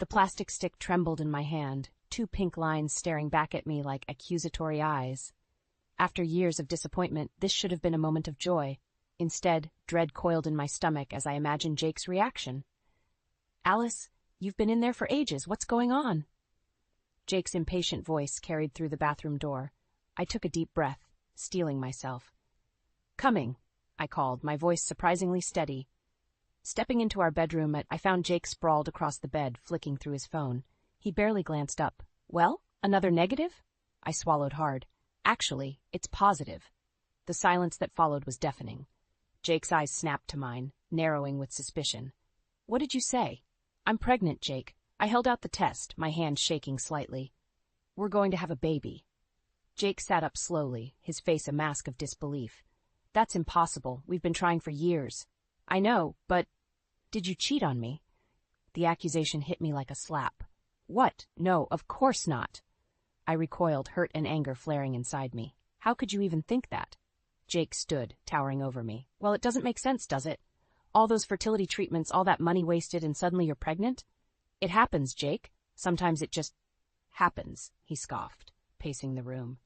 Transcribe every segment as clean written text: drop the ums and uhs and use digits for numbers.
The plastic stick trembled in my hand, two pink lines staring back at me like accusatory eyes. After years of disappointment, this should have been a moment of joy. Instead, dread coiled in my stomach as I imagined Jake's reaction. "Alice, you've been in there for ages. What's going on?" Jake's impatient voice carried through the bathroom door. I took a deep breath, steeling myself. "Coming," I called, my voice surprisingly steady. Stepping into our bedroom, I found Jake sprawled across the bed, flicking through his phone. He barely glanced up. "Well, another negative?" I swallowed hard. "Actually, it's positive." The silence that followed was deafening. Jake's eyes snapped to mine, narrowing with suspicion. "What did you say?" "I'm pregnant, Jake." I held out the test, my hand shaking slightly. "We're going to have a baby." Jake sat up slowly, his face a mask of disbelief. "That's impossible. We've been trying for years." "I know, but did you cheat on me?" The accusation hit me like a slap. "What? No, of course not." I recoiled, hurt and anger flaring inside me. "How could you even think that?" Jake stood, towering over me. "Well, it doesn't make sense, does it? All those fertility treatments, all that money wasted, and suddenly you're pregnant? It happens, Jake. Sometimes it just happens," he scoffed, pacing the room.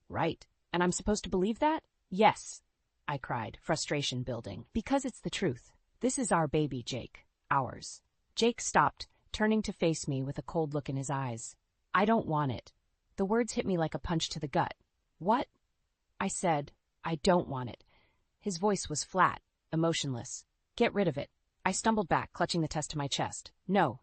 "Right. And I'm supposed to believe that?" "Yes," I cried, frustration building. "Because it's the truth. This is our baby, Jake. Ours." Jake stopped, turning to face me with a cold look in his eyes. "I don't want it." The words hit me like a punch to the gut. "What?" I said. "I don't want it." His voice was flat, emotionless. "Get rid of it." I stumbled back, clutching the test to my chest. No,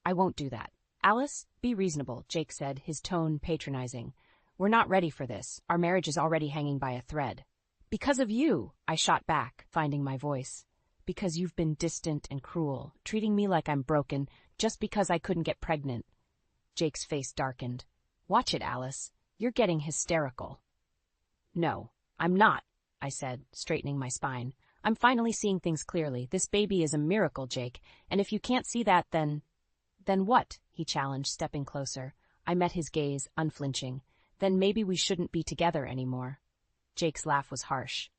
I won't do that." "Alice, be reasonable," Jake said, his tone patronizing. "We're not ready for this. Our marriage is already hanging by a thread." "Because of you," I shot back, finding my voice. "Because you've been distant and cruel, treating me like I'm broken, just because I couldn't get pregnant." Jake's face darkened. "Watch it, Alice. You're getting hysterical." "No, I'm not," I said, straightening my spine. "I'm finally seeing things clearly. This baby is a miracle, Jake, and if you can't see that, then..." "Then what?" he challenged, stepping closer. I met his gaze, unflinching. "Then maybe we shouldn't be together anymore." Jake's laugh was harsh.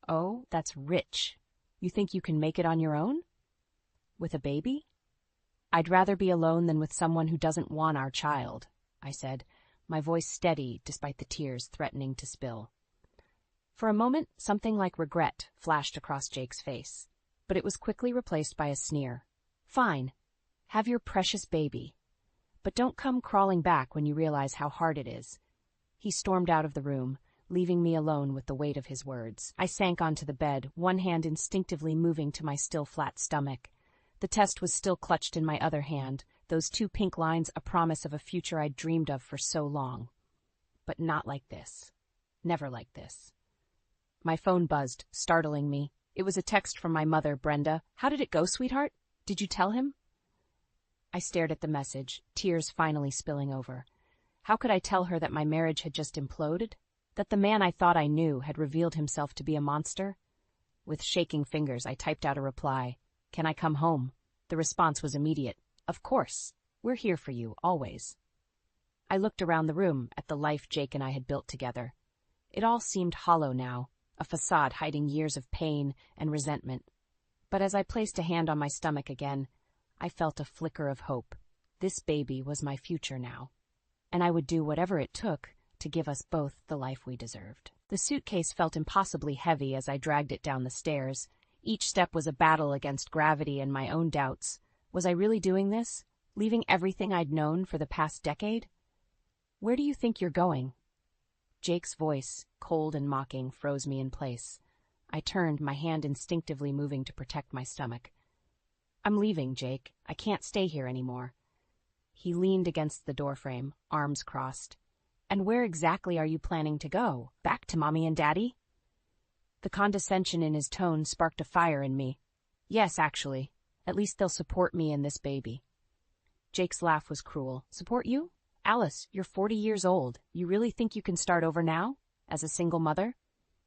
"Oh, that's rich. You think you can make it on your own? With a baby?" "I'd rather be alone than with someone who doesn't want our child," I said, my voice steady despite the tears threatening to spill. For a moment, something like regret flashed across Jake's face, but it was quickly replaced by a sneer. "Fine. Have your precious baby. But don't come crawling back when you realize how hard it is." He stormed out of the room, leaving me alone with the weight of his words. I sank onto the bed, one hand instinctively moving to my still flat stomach. The test was still clutched in my other hand, those two pink lines a promise of a future I'd dreamed of for so long. But not like this. Never like this. My phone buzzed, startling me. It was a text from my mother, Brenda. "How did it go, sweetheart? Did you tell him?" I stared at the message, tears finally spilling over. How could I tell her that my marriage had just imploded? That the man I thought I knew had revealed himself to be a monster? With shaking fingers, I typed out a reply. "Can I come home?" The response was immediate. "Of course. We're here for you, always." I looked around the room at the life Jake and I had built together. It all seemed hollow now, a facade hiding years of pain and resentment. But as I placed a hand on my stomach again, I felt a flicker of hope. This baby was my future now, and I would do whatever it took to give us both the life we deserved. The suitcase felt impossibly heavy as I dragged it down the stairs. Each step was a battle against gravity and my own doubts. Was I really doing this? Leaving everything I'd known for the past decade? "Where do you think you're going?" Jake's voice, cold and mocking, froze me in place. I turned, my hand instinctively moving to protect my stomach. "I'm leaving, Jake. I can't stay here anymore." He leaned against the doorframe, arms crossed. "And where exactly are you planning to go? Back to Mommy and Daddy?" The condescension in his tone sparked a fire in me. "Yes, actually. At least they'll support me and this baby." Jake's laugh was cruel. "Support you? Alice, you're 40 years old. You really think you can start over now? As a single mother?"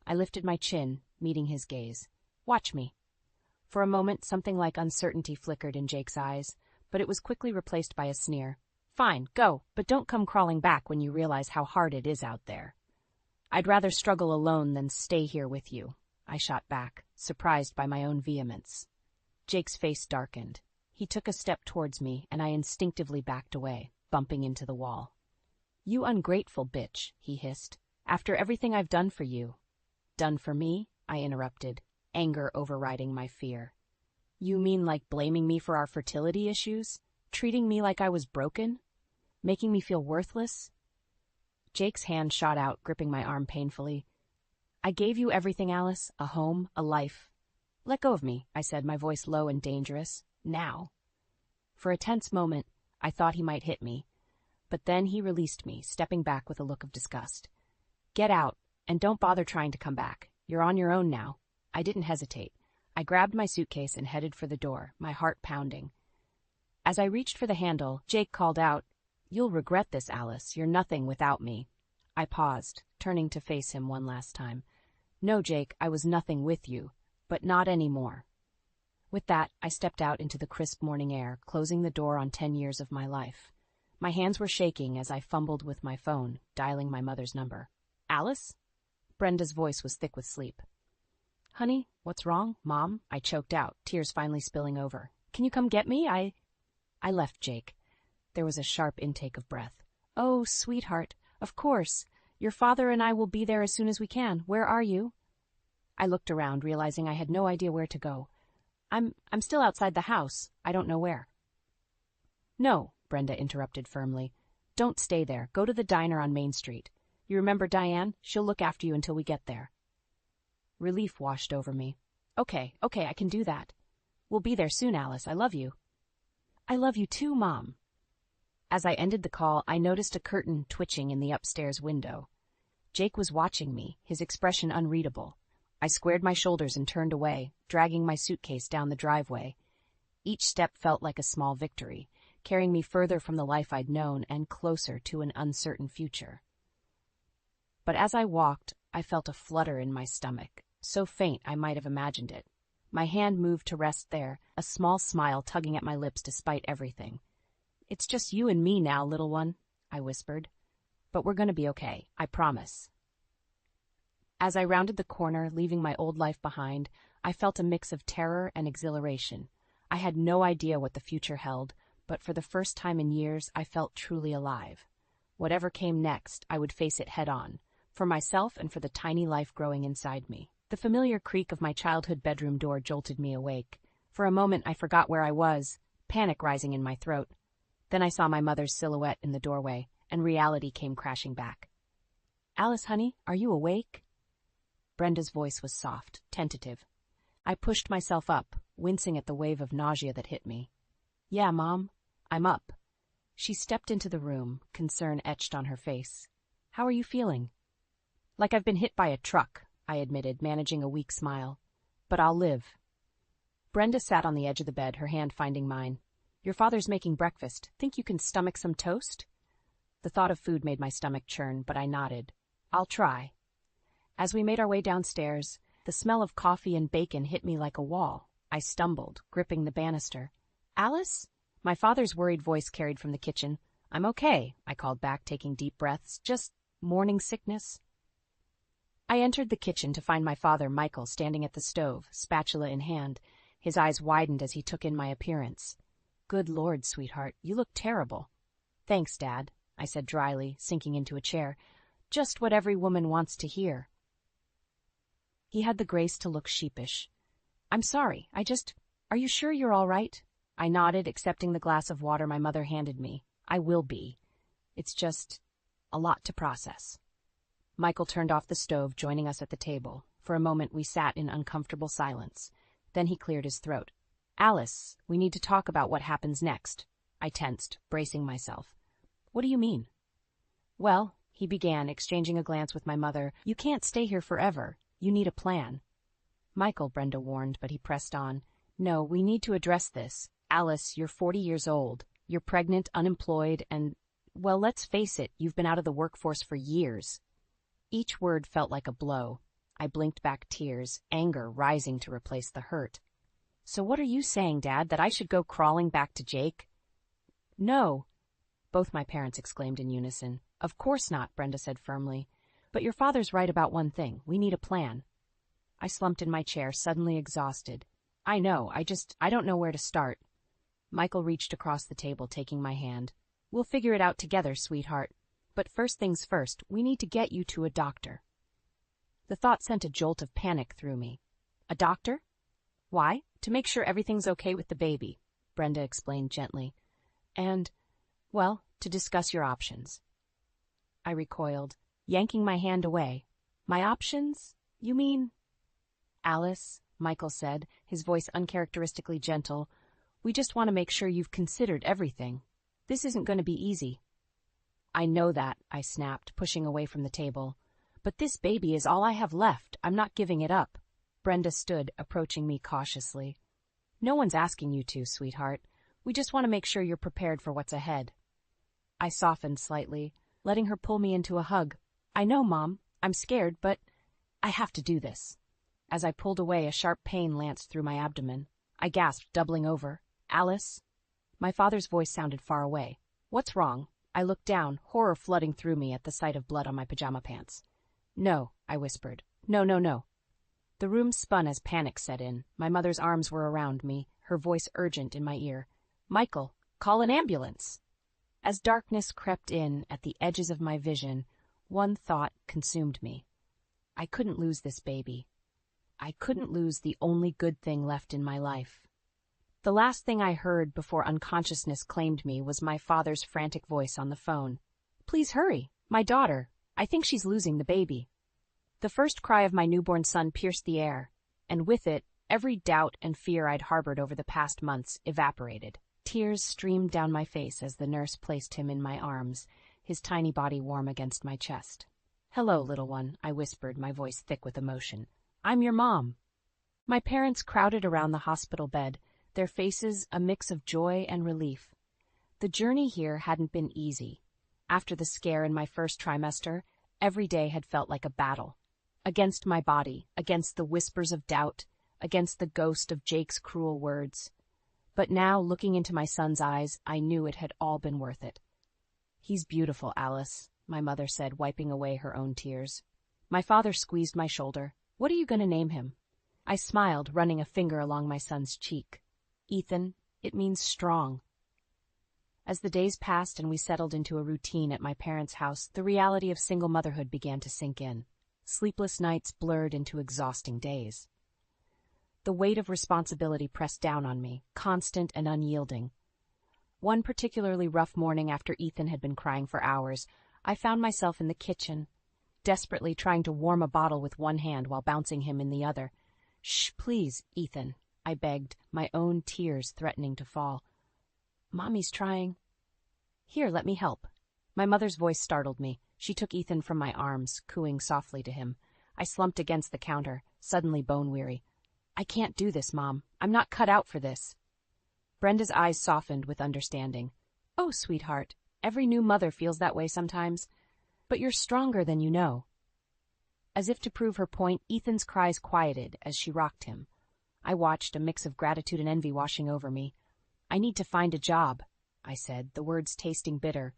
I lifted my chin, meeting his gaze. "Watch me." For a moment, something like uncertainty flickered in Jake's eyes, but it was quickly replaced by a sneer. "Fine, go, but don't come crawling back when you realize how hard it is out there." "I'd rather struggle alone than stay here with you," I shot back, surprised by my own vehemence. Jake's face darkened. He took a step towards me, and I instinctively backed away, bumping into the wall. "You ungrateful bitch," he hissed. "After everything I've done for you." "Done for me?" I interrupted, anger overriding my fear. "You mean like blaming me for our fertility issues? Treating me like I was broken? Making me feel worthless?" Jake's hand shot out, gripping my arm painfully. "I gave you everything, Alice. A home, a life. Let go of me," I said, my voice low and dangerous. "Now." For a tense moment, I thought he might hit me, but then he released me, stepping back with a look of disgust. "Get out, and don't bother trying to come back. You're on your own now." I didn't hesitate. I grabbed my suitcase and headed for the door, my heart pounding. As I reached for the handle, Jake called out, "You'll regret this, Alice. You're nothing without me." I paused, turning to face him one last time. "No, Jake, I was nothing with you, but not anymore." With that, I stepped out into the crisp morning air, closing the door on 10 years of my life. My hands were shaking as I fumbled with my phone, dialing my mother's number. "Alice?" Brenda's voice was thick with sleep. "Honey, what's wrong, Mom?" I choked out, tears finally spilling over. "Can you come get me? I left Jake." There was a sharp intake of breath. "Oh, sweetheart, of course. Your father and I will be there as soon as we can. Where are you?" I looked around, realizing I had no idea where to go. I'm still outside the house. I don't know where." "No," Brenda interrupted firmly. "Don't stay there. Go to the diner on Main Street. You remember Diane? She'll look after you until we get there." Relief washed over me. Okay, I can do that. We'll be there soon, Alice. I love you." "I love you too, Mom." As I ended the call, I noticed a curtain twitching in the upstairs window. Jake was watching me, his expression unreadable. I squared my shoulders and turned away, dragging my suitcase down the driveway. Each step felt like a small victory, carrying me further from the life I'd known and closer to an uncertain future. But as I walked, I felt a flutter in my stomach, so faint I might have imagined it. My hand moved to rest there, a small smile tugging at my lips despite everything. "It's just you and me now, little one," I whispered. "But we're going to be okay, I promise." As I rounded the corner, leaving my old life behind, I felt a mix of terror and exhilaration. I had no idea what the future held, but for the first time in years, I felt truly alive. Whatever came next, I would face it head-on, for myself and for the tiny life growing inside me. The familiar creak of my childhood bedroom door jolted me awake. For a moment, I forgot where I was, panic rising in my throat. Then I saw my mother's silhouette in the doorway, and reality came crashing back. "Alice, honey, are you awake?" Brenda's voice was soft, tentative. I pushed myself up, wincing at the wave of nausea that hit me. "Yeah, Mom, I'm up." She stepped into the room, concern etched on her face. "How are you feeling?" "Like I've been hit by a truck," I admitted, managing a weak smile. "But I'll live." Brenda sat on the edge of the bed, her hand finding mine. "Your father's making breakfast. Think you can stomach some toast?" The thought of food made my stomach churn, but I nodded. "I'll try." As we made our way downstairs, the smell of coffee and bacon hit me like a wall. I stumbled, gripping the banister. "Alice?" My father's worried voice carried from the kitchen. "I'm okay," I called back, taking deep breaths. "Just morning sickness." I entered the kitchen to find my father, Michael, standing at the stove, spatula in hand. His eyes widened as he took in my appearance. "Good Lord, sweetheart, you look terrible." "Thanks, Dad," I said dryly, sinking into a chair. "Just what every woman wants to hear." He had the grace to look sheepish. "I'm sorry, are you sure you're all right?" I nodded, accepting the glass of water my mother handed me. "I will be. It's just a lot to process." Michael turned off the stove, joining us at the table. For a moment we sat in uncomfortable silence. Then he cleared his throat. "Alice, we need to talk about what happens next." I tensed, bracing myself. "What do you mean?" "Well," he began, exchanging a glance with my mother, "you can't stay here forever. You need a plan." "Michael," Brenda warned, but he pressed on. "No, we need to address this. Alice, you're 40 years old. You're pregnant, unemployed, and, well, let's face it, you've been out of the workforce for years." Each word felt like a blow. I blinked back tears, anger rising to replace the hurt. "So what are you saying, Dad, that I should go crawling back to Jake?" "No," both my parents exclaimed in unison. "Of course not," Brenda said firmly. "But your father's right about one thing. We need a plan." I slumped in my chair, suddenly exhausted. "I know, I don't know where to start." Michael reached across the table, taking my hand. We'll figure it out together, sweetheart. But first things first, we need to get you to a doctor. The thought sent a jolt of panic through me. A doctor? Why? To make sure everything's okay with the baby, Brenda explained gently. And, well, to discuss your options. I recoiled, yanking my hand away. My options? You mean? Alice, Michael said, his voice uncharacteristically gentle, we just want to make sure you've considered everything. This isn't going to be easy. I know that, I snapped, pushing away from the table. But this baby is all I have left. I'm not giving it up. Brenda stood, approaching me cautiously. No one's asking you to, sweetheart. We just want to make sure you're prepared for what's ahead. I softened slightly, letting her pull me into a hug. I know, Mom. I'm scared, but I have to do this. As I pulled away, a sharp pain lanced through my abdomen. I gasped, doubling over. Alice? My father's voice sounded far away. What's wrong? I looked down, horror flooding through me at the sight of blood on my pajama pants. No, I whispered. No, no, no. The room spun as panic set in. My mother's arms were around me, her voice urgent in my ear. Michael, call an ambulance. As darkness crept in at the edges of my vision, one thought consumed me. I couldn't lose this baby. I couldn't lose the only good thing left in my life. The last thing I heard before unconsciousness claimed me was my father's frantic voice on the phone. Please hurry. My daughter. I think she's losing the baby. The first cry of my newborn son pierced the air, and with it, every doubt and fear I'd harbored over the past months evaporated. Tears streamed down my face as the nurse placed him in my arms, his tiny body warm against my chest. Hello, little one, I whispered, my voice thick with emotion. I'm your mom. My parents crowded around the hospital bed, their faces a mix of joy and relief. The journey here hadn't been easy. After the scare in my first trimester, every day had felt like a battle. Against my body, against the whispers of doubt, against the ghost of Jake's cruel words. But now, looking into my son's eyes, I knew it had all been worth it. He's beautiful, Alice, my mother said, wiping away her own tears. My father squeezed my shoulder. What are you going to name him? I smiled, running a finger along my son's cheek. Ethan, it means strong. As the days passed and we settled into a routine at my parents' house, the reality of single motherhood began to sink in. Sleepless nights blurred into exhausting days. The weight of responsibility pressed down on me, constant and unyielding. One particularly rough morning after Ethan had been crying for hours, I found myself in the kitchen, desperately trying to warm a bottle with one hand while bouncing him in the other. Shh, please, Ethan, I begged, my own tears threatening to fall. Mommy's trying. Here, let me help. My mother's voice startled me. She took Ethan from my arms, cooing softly to him. I slumped against the counter, suddenly bone-weary. I can't do this, Mom. I'm not cut out for this. Brenda's eyes softened with understanding. Oh, sweetheart, every new mother feels that way sometimes. But you're stronger than you know. As if to prove her point, Ethan's cries quieted as she rocked him. I watched, a mix of gratitude and envy washing over me. I need to find a job, I said, the words tasting bitter.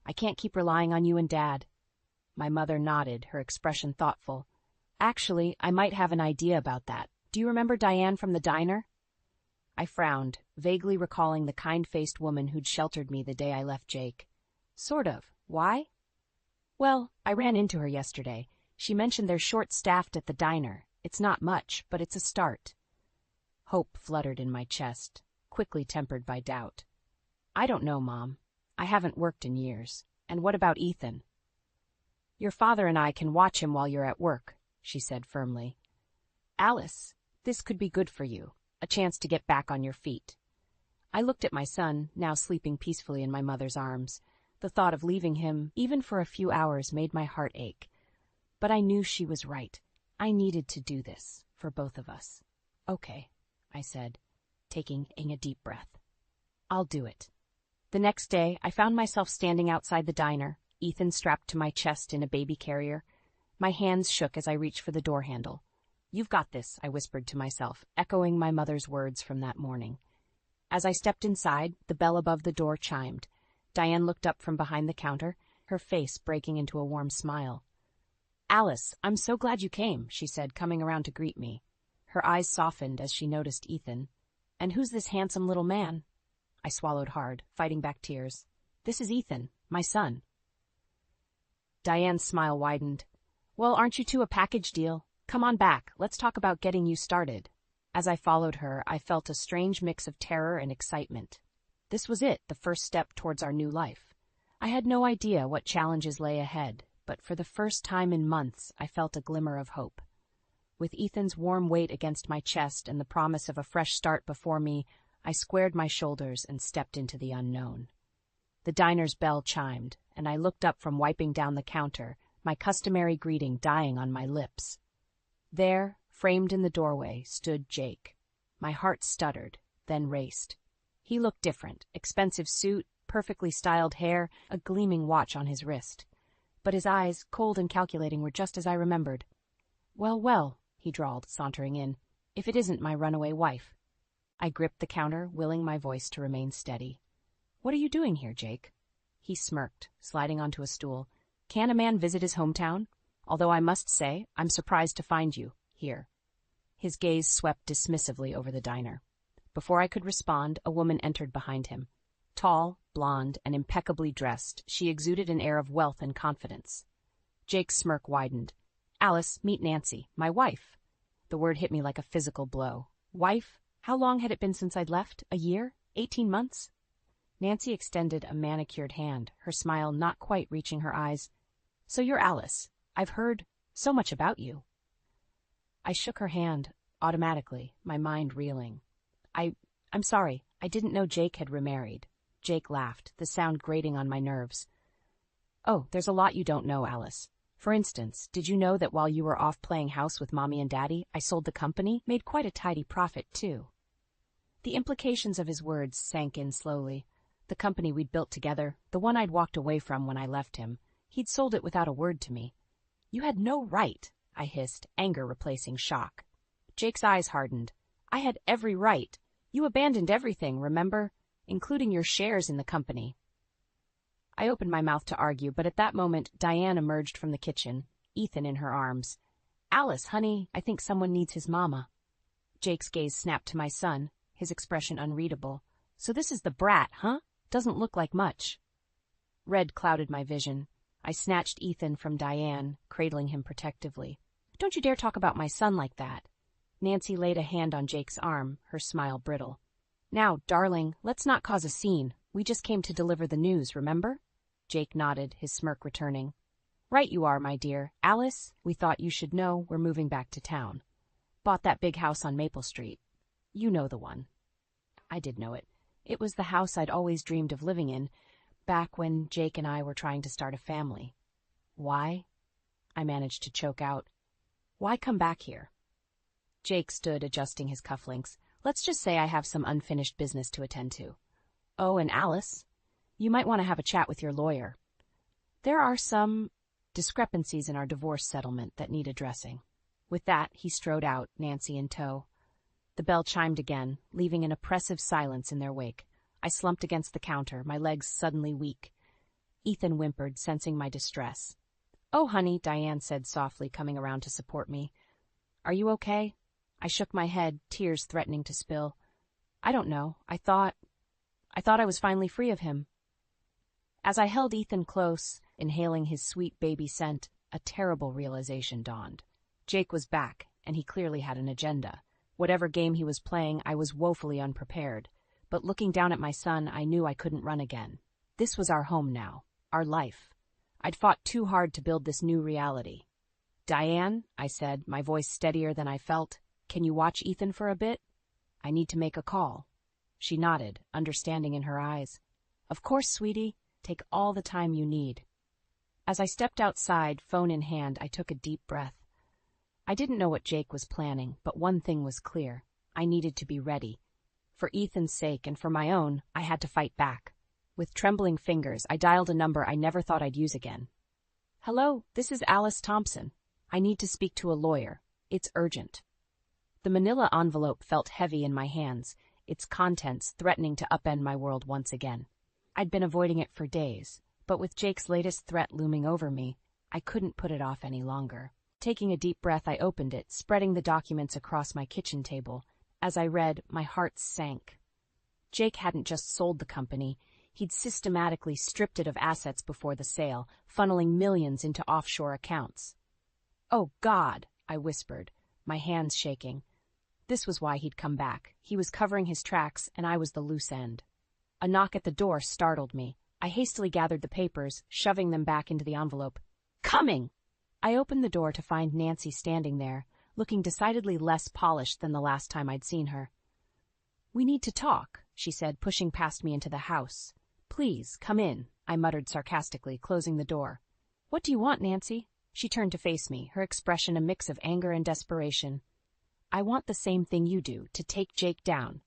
I can't keep relying on you and Dad. My mother nodded, her expression thoughtful. Actually, I might have an idea about that. Do you remember Diane from the diner? I frowned, vaguely recalling the kind-faced woman who'd sheltered me the day I left Jake. Sort of. Why? Well, I ran into her yesterday. She mentioned they're short-staffed at the diner. It's not much, but it's a start. Hope fluttered in my chest, quickly tempered by doubt. I don't know, Mom. I haven't worked in years. And what about Ethan? Your father and I can watch him while you're at work, she said firmly. Alice, this could be good for you, a chance to get back on your feet. I looked at my son, now sleeping peacefully in my mother's arms. The thought of leaving him, even for a few hours, made my heart ache. But I knew she was right. I needed to do this, for both of us. Okay, I said, taking a deep breath. I'll do it. The next day, I found myself standing outside the diner, Ethan strapped to my chest in a baby carrier. My hands shook as I reached for the door handle. You've got this, I whispered to myself, echoing my mother's words from that morning. As I stepped inside, the bell above the door chimed. Diane looked up from behind the counter, her face breaking into a warm smile. Alice, I'm so glad you came, she said, coming around to greet me. Her eyes softened as she noticed Ethan. And who's this handsome little man? I swallowed hard, fighting back tears. This is Ethan, my son. Diane's smile widened. Well, aren't you two a package deal? Come on back, let's talk about getting you started. As I followed her, I felt a strange mix of terror and excitement. This was it, the first step towards our new life. I had no idea what challenges lay ahead, but for the first time in months, I felt a glimmer of hope. With Ethan's warm weight against my chest and the promise of a fresh start before me, I squared my shoulders and stepped into the unknown. The diner's bell chimed, and I looked up from wiping down the counter, my customary greeting dying on my lips. There, framed in the doorway, stood Jake. My heart stuttered, then raced. He looked different, expensive suit, perfectly styled hair, a gleaming watch on his wrist. But his eyes, cold and calculating, were just as I remembered. Well, well, he drawled, sauntering in, if it isn't my runaway wife. I gripped the counter, willing my voice to remain steady. What are you doing here, Jake? He smirked, sliding onto a stool. Can a man visit his hometown? Although I must say, I'm surprised to find you here. His gaze swept dismissively over the diner. Before I could respond, a woman entered behind him. Tall, blonde, and impeccably dressed, she exuded an air of wealth and confidence. Jake's smirk widened. Alice, meet Nancy, my wife. The word hit me like a physical blow. Wife? How long had it been since I'd left? A year? 18 months? Nancy extended a manicured hand, her smile not quite reaching her eyes. So you're Alice. I've heard so much about you. I shook her hand, automatically, my mind reeling. I'm sorry, I didn't know Jake had remarried. Jake laughed, the sound grating on my nerves. Oh, there's a lot you don't know, Alice. For instance, did you know that while you were off playing house with Mommy and Daddy, I sold the company, made quite a tidy profit, too? The implications of his words sank in slowly. The company we'd built together, the one I'd walked away from when I left him, he'd sold it without a word to me. You had no right, I hissed, anger replacing shock. Jake's eyes hardened. I had every right. You abandoned everything, remember? Including your shares in the company. I opened my mouth to argue, but at that moment, Diane emerged from the kitchen, Ethan in her arms. Alice, honey, I think someone needs his mama. Jake's gaze snapped to my son, his expression unreadable. So this is the brat, huh? Doesn't look like much. Red clouded my vision. I snatched Ethan from Diane, cradling him protectively. Don't you dare talk about my son like that. Nancy laid a hand on Jake's arm, her smile brittle. Now, darling, let's not cause a scene. We just came to deliver the news, remember? Jake nodded, his smirk returning. Right you are, my dear. Alice, we thought you should know we're moving back to town. Bought that big house on Maple Street. You know the one. I did know it. It was the house I'd always dreamed of living in, back when Jake and I were trying to start a family. Why? I managed to choke out. Why come back here? Jake stood, adjusting his cufflinks. Let's just say I have some unfinished business to attend to. Oh, and Alice, you might want to have a chat with your lawyer. There are some discrepancies in our divorce settlement that need addressing. With that, he strode out, Nancy in tow. The bell chimed again, leaving an oppressive silence in their wake. I slumped against the counter, my legs suddenly weak. Ethan whimpered, sensing my distress. Oh, honey, Diane said softly, coming around to support me. Are you okay? I shook my head, tears threatening to spill. I don't know. I thought I was finally free of him. As I held Ethan close, inhaling his sweet baby scent, a terrible realization dawned. Jake was back, and he clearly had an agenda. Whatever game he was playing, I was woefully unprepared. But looking down at my son, I knew I couldn't run again. This was our home now, our life. I'd fought too hard to build this new reality. Diane, I said, my voice steadier than I felt, can you watch Ethan for a bit? I need to make a call. She nodded, understanding in her eyes. Of course, sweetie. Take all the time you need. As I stepped outside, phone in hand, I took a deep breath. I didn't know what Jake was planning, but one thing was clear. I needed to be ready. For Ethan's sake and for my own, I had to fight back. With trembling fingers, I dialed a number I never thought I'd use again. Hello, this is Alice Thompson. I need to speak to a lawyer. It's urgent. The manila envelope felt heavy in my hands, its contents threatening to upend my world once again. I'd been avoiding it for days, but with Jake's latest threat looming over me, I couldn't put it off any longer. Taking a deep breath, I opened it, spreading the documents across my kitchen table. As I read, my heart sank. Jake hadn't just sold the company, he'd systematically stripped it of assets before the sale, funneling millions into offshore accounts. "Oh, God," I whispered, my hands shaking. This was why he'd come back. He was covering his tracks, and I was the loose end. A knock at the door startled me. I hastily gathered the papers, shoving them back into the envelope. "Coming!" I opened the door to find Nancy standing there, looking decidedly less polished than the last time I'd seen her. "We need to talk," she said, pushing past me into the house. "Please, come in," I muttered sarcastically, closing the door. "What do you want, Nancy?" She turned to face me, her expression a mix of anger and desperation. "I want the same thing you do, to take Jake down."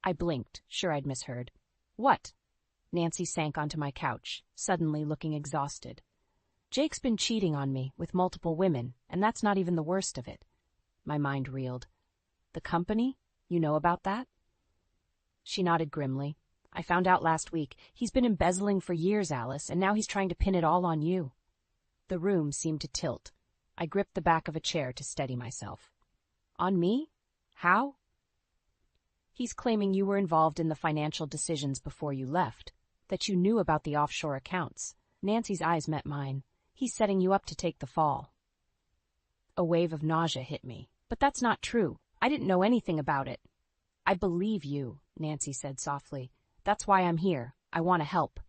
I blinked, sure I'd misheard. "What?" Nancy sank onto my couch, suddenly looking exhausted. "Jake's been cheating on me with multiple women, and that's not even the worst of it." My mind reeled. "The company? You know about that?" She nodded grimly. "I found out last week. He's been embezzling for years, Alice, and now he's trying to pin it all on you." The room seemed to tilt. I gripped the back of a chair to steady myself. "On me? How?" "He's claiming you were involved in the financial decisions before you left, that you knew about the offshore accounts." Nancy's eyes met mine. "He's setting you up to take the fall." A wave of nausea hit me. "But that's not true. I didn't know anything about it." "I believe you," Nancy said softly. "That's why I'm here. I want to help."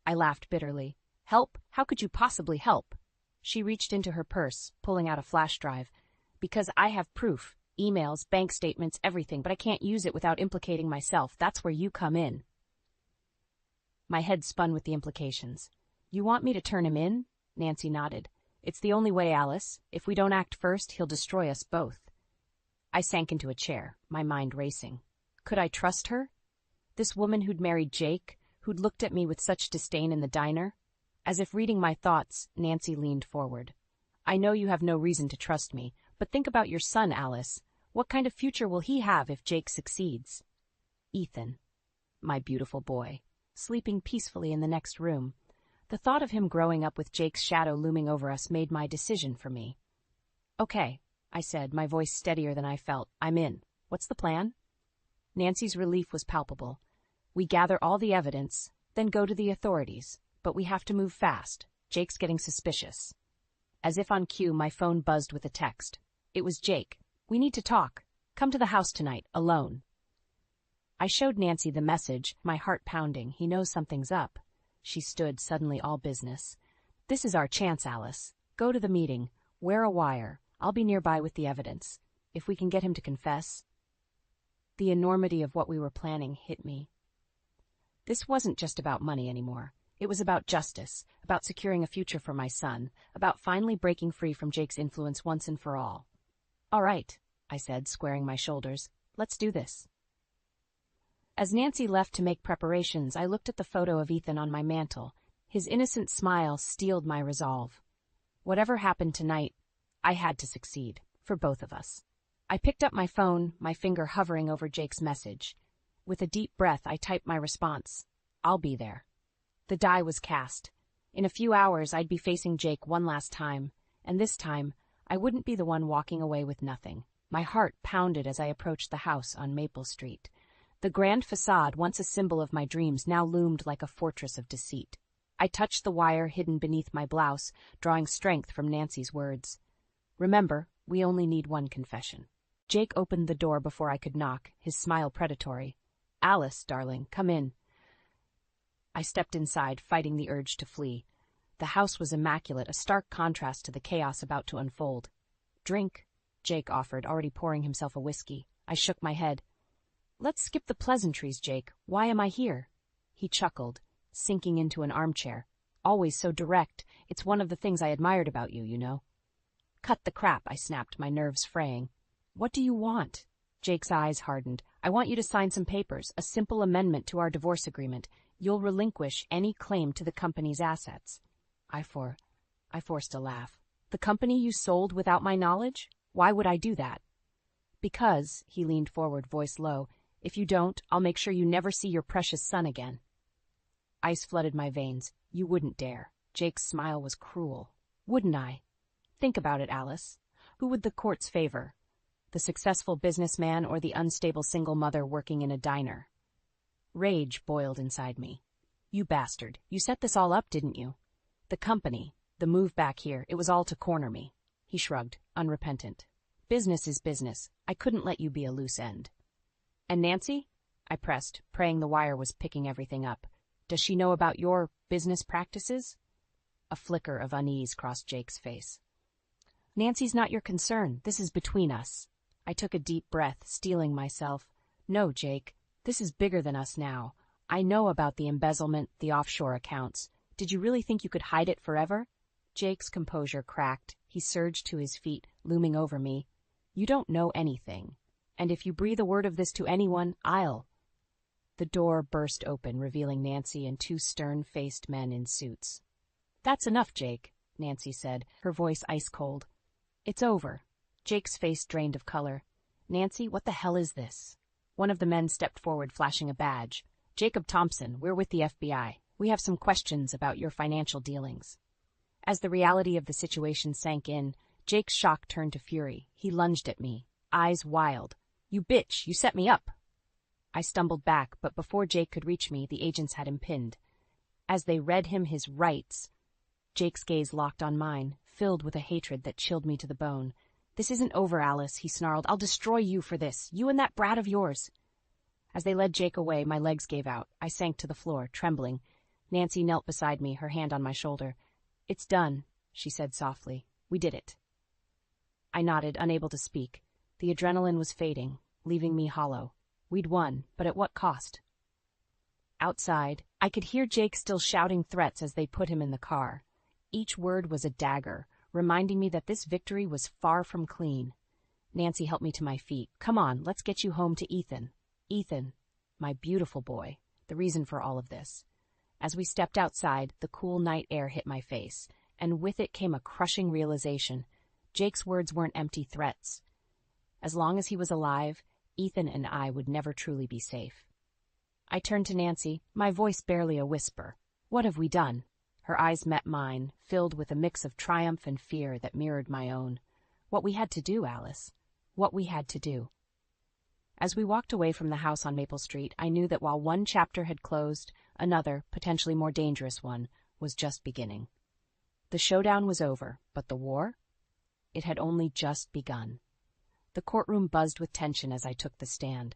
I laughed bitterly. "Help? How could you possibly help?" She reached into her purse, pulling out a flash drive. "Because I have proof. Emails, bank statements, everything, but I can't use it without implicating myself. That's where you come in." My head spun with the implications. "You want me to turn him in?" Nancy nodded. "It's the only way, Alice. If we don't act first, he'll destroy us both." I sank into a chair, my mind racing. Could I trust her? This woman who'd married Jake, who'd looked at me with such disdain in the diner? As if reading my thoughts, Nancy leaned forward. "I know you have no reason to trust me, but think about your son, Alice. What kind of future will he have if Jake succeeds?" Ethan, my beautiful boy, sleeping peacefully in the next room. The thought of him growing up with Jake's shadow looming over us made my decision for me. "Okay," I said, my voice steadier than I felt. "I'm in. What's the plan?" Nancy's relief was palpable. "We gather all the evidence, then go to the authorities. But we have to move fast. Jake's getting suspicious." As if on cue, my phone buzzed with a text. It was Jake. "We need to talk. Come to the house tonight, alone." I showed Nancy the message, my heart pounding. He knows something's up. She stood, suddenly all business. "This is our chance, Alice. Go to the meeting. Wear a wire. I'll be nearby with the evidence. If we can get him to confess." The enormity of what we were planning hit me. This wasn't just about money anymore. It was about justice, about securing a future for my son, about finally breaking free from Jake's influence once and for all. "All right," I said, squaring my shoulders. "Let's do this." As Nancy left to make preparations, I looked at the photo of Ethan on my mantel. His innocent smile steeled my resolve. Whatever happened tonight, I had to succeed, for both of us. I picked up my phone, my finger hovering over Jake's message. With a deep breath, I typed my response. "I'll be there." The die was cast. In a few hours, I'd be facing Jake one last time, and this time, I wouldn't be the one walking away with nothing. My heart pounded as I approached the house on Maple Street. The grand facade, once a symbol of my dreams, now loomed like a fortress of deceit. I touched the wire hidden beneath my blouse, drawing strength from Nancy's words. "Remember, we only need one confession." Jake opened the door before I could knock, his smile predatory. "Alice, darling, come in." I stepped inside, fighting the urge to flee. The house was immaculate, a stark contrast to the chaos about to unfold. "Drink," Jake offered, already pouring himself a whiskey. I shook my head. "Let's skip the pleasantries, Jake. Why am I here?" He chuckled, sinking into an armchair. "Always so direct. It's one of the things I admired about you, you know." "Cut the crap," I snapped, my nerves fraying. "What do you want?" Jake's eyes hardened. "I want you to sign some papers, a simple amendment to our divorce agreement. You'll relinquish any claim to the company's assets." I forced a laugh. "The company you sold without my knowledge? Why would I do that?" "Because," he leaned forward, voice low, "if you don't, I'll make sure you never see your precious son again." Ice flooded my veins. "You wouldn't dare." Jake's smile was cruel. "Wouldn't I? Think about it, Alice. Who would the courts favor? The successful businessman or the unstable single mother working in a diner?" Rage boiled inside me. You bastard, you set this all up, didn't you? The company, the move back here, it was all to corner me. He shrugged, unrepentant. Business is business. I couldn't let you be a loose end. And Nancy? I pressed, praying the wire was picking everything up. Does she know about your business practices? A flicker of unease crossed Jake's face. Nancy's not your concern. This is between us. I took a deep breath, steeling myself. No, Jake, this is bigger than us now. I know about the embezzlement, the offshore accounts. Did you really think you could hide it forever? Jake's composure cracked. He surged to his feet, looming over me. You don't know anything. And if you breathe a word of this to anyone, I'll... The door burst open, revealing Nancy and two stern-faced men in suits. That's enough, Jake, Nancy said, her voice ice-cold. It's over. Jake's face drained of color. Nancy, what the hell is this? One of the men stepped forward, flashing a badge. Jacob Thompson, we're with the FBI. We have some questions about your financial dealings. As the reality of the situation sank in, Jake's shock turned to fury. He lunged at me, eyes wild. You bitch, you set me up. I stumbled back, but before Jake could reach me, the agents had him pinned. As they read him his rights, Jake's gaze locked on mine, filled with a hatred that chilled me to the bone. This isn't over, Alice, he snarled. I'll destroy you for this, you and that brat of yours. As they led Jake away, my legs gave out. I sank to the floor, trembling. Nancy knelt beside me, her hand on my shoulder. It's done, she said softly. We did it. I nodded, unable to speak. The adrenaline was fading, leaving me hollow. We'd won, but at what cost? Outside, I could hear Jake still shouting threats as they put him in the car. Each word was a dagger, reminding me that this victory was far from clean. Nancy helped me to my feet. Come on, let's get you home to Ethan. Ethan, my beautiful boy, the reason for all of this. As we stepped outside, the cool night air hit my face, and with it came a crushing realization. Jake's words weren't empty threats. As long as he was alive, Ethan and I would never truly be safe. I turned to Nancy, my voice barely a whisper. What have we done? Her eyes met mine, filled with a mix of triumph and fear that mirrored my own. What we had to do, Alice. What we had to do. As we walked away from the house on Maple Street, I knew that while one chapter had closed, another, potentially more dangerous one, was just beginning. The showdown was over, but the war? It had only just begun. The courtroom buzzed with tension as I took the stand.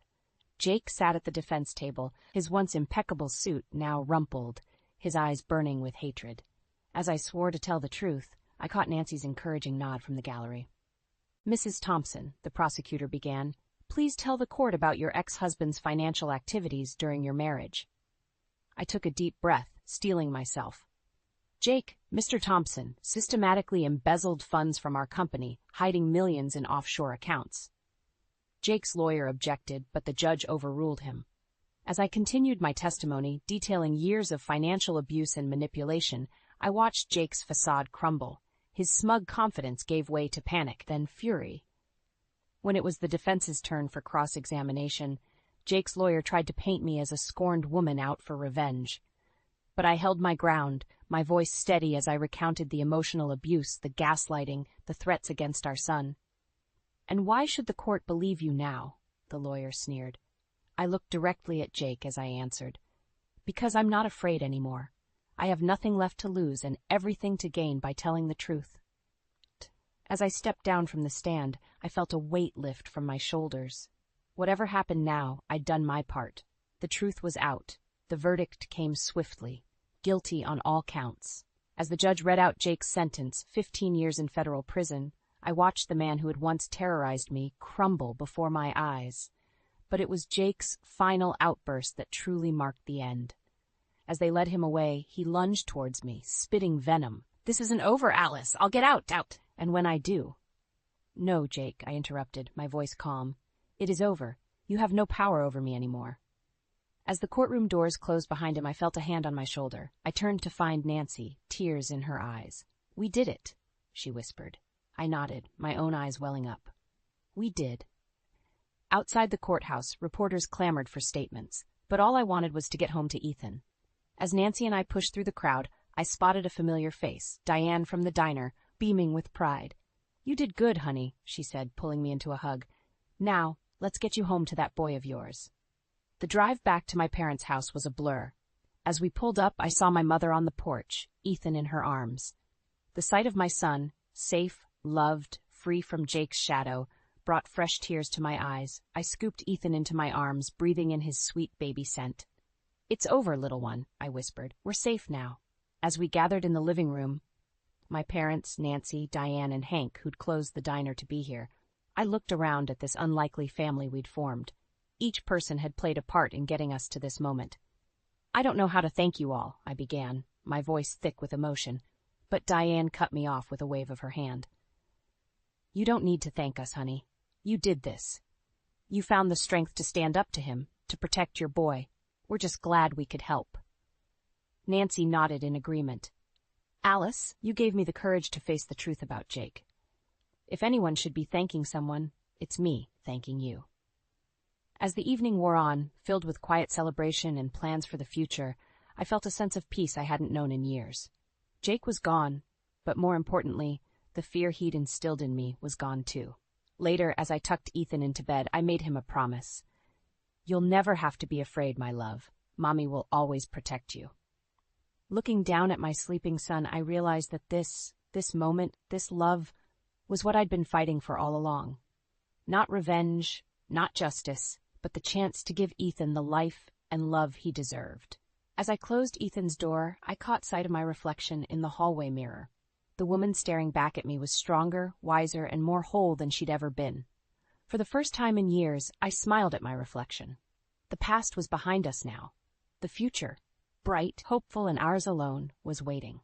Jake sat at the defense table, his once impeccable suit now rumpled, his eyes burning with hatred. As I swore to tell the truth, I caught Nancy's encouraging nod from the gallery. Mrs. Thompson, the prosecutor began, please tell the court about your ex-husband's financial activities during your marriage. I took a deep breath, steeling myself. Jake, Mr. Thompson, systematically embezzled funds from our company, hiding millions in offshore accounts. Jake's lawyer objected, but the judge overruled him. As I continued my testimony, detailing years of financial abuse and manipulation, I watched Jake's facade crumble. His smug confidence gave way to panic, then fury. When it was the defense's turn for cross-examination, Jake's lawyer tried to paint me as a scorned woman out for revenge. But I held my ground, my voice steady as I recounted the emotional abuse, the gaslighting, the threats against our son. And why should the court believe you now? The lawyer sneered. I looked directly at Jake as I answered. Because I'm not afraid anymore. I have nothing left to lose and everything to gain by telling the truth. As I stepped down from the stand, I felt a weight lift from my shoulders. Whatever happened now, I'd done my part. The truth was out. The verdict came swiftly. Guilty on all counts. As the judge read out Jake's sentence, 15 years in federal prison, I watched the man who had once terrorized me crumble before my eyes. But it was Jake's final outburst that truly marked the end. As they led him away, he lunged towards me, spitting venom. This isn't over, Alice. I'll get out. And when I do... No, Jake, I interrupted, my voice calm. It is over. You have no power over me anymore. As the courtroom doors closed behind him, I felt a hand on my shoulder. I turned to find Nancy, tears in her eyes. We did it, she whispered. I nodded, my own eyes welling up. We did. Outside the courthouse, reporters clamored for statements, but all I wanted was to get home to Ethan. As Nancy and I pushed through the crowd, I spotted a familiar face, Diane from the diner, beaming with pride. You did good, honey, she said, pulling me into a hug. Now, let's get you home to that boy of yours. The drive back to my parents' house was a blur. As we pulled up, I saw my mother on the porch, Ethan in her arms. The sight of my son, safe, loved, free from Jake's shadow, brought fresh tears to my eyes. I scooped Ethan into my arms, breathing in his sweet baby scent. "It's over, little one," I whispered. "We're safe now." As we gathered in the living room, my parents, Nancy, Diane, and Hank, who'd closed the diner to be here, I looked around at this unlikely family we'd formed. Each person had played a part in getting us to this moment. "I don't know how to thank you all," I began, my voice thick with emotion, but Diane cut me off with a wave of her hand. "You don't need to thank us, honey. You did this. You found the strength to stand up to him, to protect your boy. We're just glad we could help." Nancy nodded in agreement. "Alice, you gave me the courage to face the truth about Jake. If anyone should be thanking someone, it's me thanking you." As the evening wore on, filled with quiet celebration and plans for the future, I felt a sense of peace I hadn't known in years. Jake was gone, but more importantly, the fear he'd instilled in me was gone too. Later, as I tucked Ethan into bed, I made him a promise. "You'll never have to be afraid, my love. Mommy will always protect you." Looking down at my sleeping son, I realized that this moment, this love, was what I'd been fighting for all along. Not revenge, not justice, but the chance to give Ethan the life and love he deserved. As I closed Ethan's door, I caught sight of my reflection in the hallway mirror. The woman staring back at me was stronger, wiser, and more whole than she'd ever been. For the first time in years, I smiled at my reflection. The past was behind us now. The future, bright, hopeful, and ours alone, was waiting.